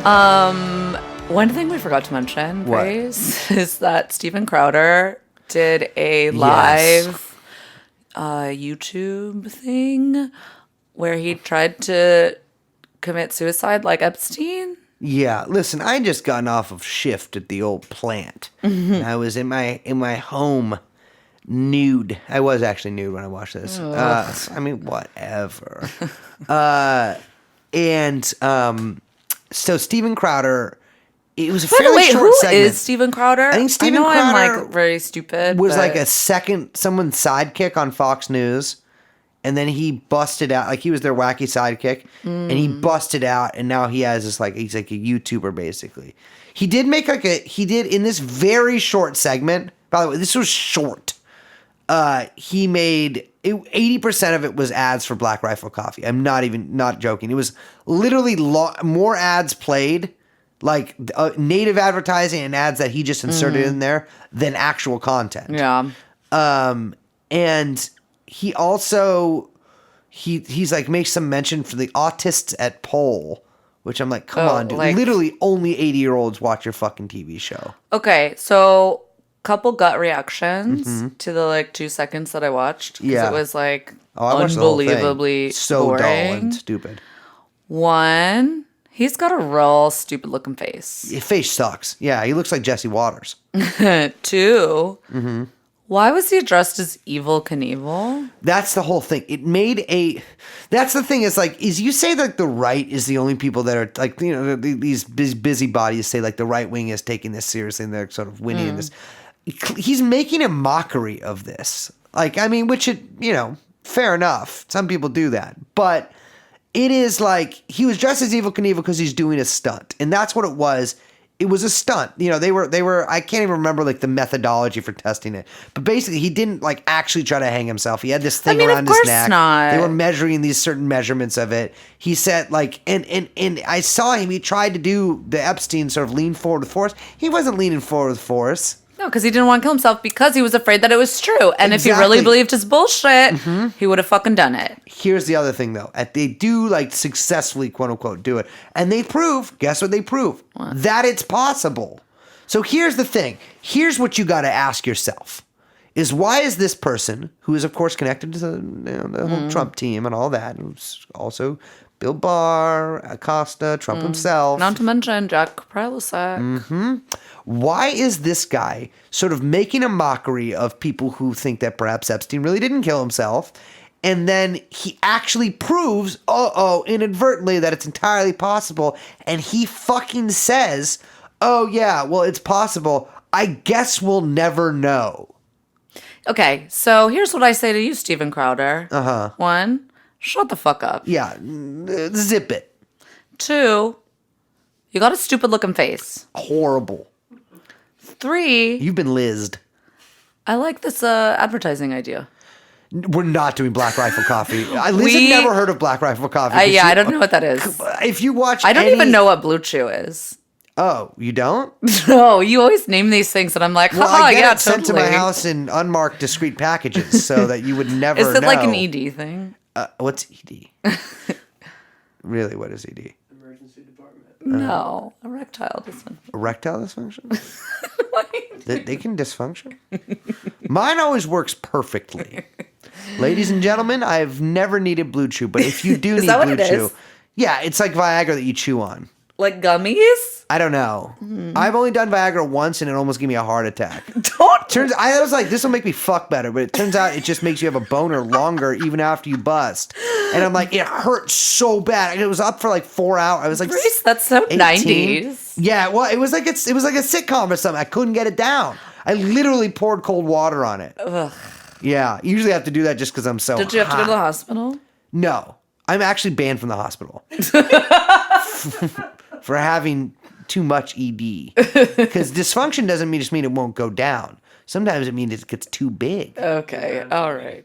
One thing we forgot to mention, What? Grace, is that Steven Crowder did a Yes. live YouTube thing where he tried to commit suicide like Epstein. Yeah, listen, I just gotten off of shift at the old plant. And I was in my home nude. I was actually nude when I watched this. I mean, whatever. So Steven Crowder, it was a By the fairly way, short who segment. is Steven Crowder? I think Steven know I'm Crowder like very stupid. was but... like someone's sidekick on Fox News. And then he busted out, like he was their wacky sidekick, and he busted out, and now he has this he's like a YouTuber basically. He did in this very short segment, by the way, this was short. He made 80% of it was ads for Black Rifle Coffee. I'm not joking. It was literally more ads played, like native advertising and ads that he just inserted in there than actual content. Yeah. And he also he's like makes some mention for the autists at Pole, which I'm like, come on, dude. Literally only 80-year-olds watch your fucking TV show. Okay, so couple gut reactions to the 2 seconds that I watched. Yeah. It was I watched the whole thing. unbelievably so boring. dull and stupid. One, he's got a real stupid looking face. His face sucks. Yeah, he looks like Jesse Waters. 2, why was he dressed as Evil Knievel? That's the whole thing. That's the thing is you say that the right is the only people that are these busybodies say the right wing is taking this seriously and they're sort of winning in this. He's making a mockery of this. Fair enough. Some people do that. But it is he was dressed as Evil Knievel because he's doing a stunt. And that's what it was. It was a stunt. They were, I can't even remember the methodology for testing it. But basically he didn't actually try to hang himself. He had this thing around his neck. Not. They were measuring these certain measurements of it. He said and I saw him, he tried to do the Epstein sort of lean forward with force. He wasn't leaning forward with force. No, because he didn't want to kill himself because he was afraid that it was true. And if he really believed his bullshit, he would have fucking done it. Here's the other thing, though. They do, successfully, quote-unquote, do it. And they prove, guess what they prove? What? That it's possible. So here's the thing. Here's what you got to ask yourself. Is why is this person, who is, of course, connected to the whole Trump team and all that, who's also Bill Barr, Acosta, Trump himself. Not to mention Jack Prilosec. Why is this guy sort of making a mockery of people who think that perhaps Epstein really didn't kill himself? And then he actually proves, inadvertently, that it's entirely possible. And he fucking says, oh, yeah, well, it's possible. I guess we'll never know. Okay, so here's what I say to you, Steven Crowder. 1, shut the fuck up. Yeah, zip it. 2, you got a stupid looking face. Horrible. 3, you've been lizzed. I like this advertising idea. We're not doing Black Rifle Coffee. Liz had never heard of Black Rifle Coffee. I don't know what that is. If you watch I don't even know what Blue Chew is. Oh, you don't? No, you always name these things and I'm like, I get it totally. sent to my house in unmarked discreet packages so that you would never know. Is it like an ED thing? What's ED? Really, what is ED? Emergency department. No, erectile dysfunction. Erectile dysfunction? They can dysfunction? Mine always works perfectly. Ladies and gentlemen, I've never needed Blue Chew, but if you do need Blue Chew, yeah, it's like Viagra that you chew on. Like gummies? I don't know. I've only done Viagra once and it almost gave me a heart attack. I was like, this will make me fuck better, but it turns out it just makes you have a boner longer even after you bust. And I'm like, it hurt so bad. It was up for 4 hours. I was like, Grace, that's so 18. 90s. Yeah, well, it was like a sitcom or something. I couldn't get it down. I literally poured cold water on it. Ugh. Yeah, usually I have to do that just because I'm so Did you have to go to the hospital? No. I'm actually banned from the hospital. For having too much ED. Because dysfunction doesn't just mean it won't go down. Sometimes it means it gets too big. Okay, all right.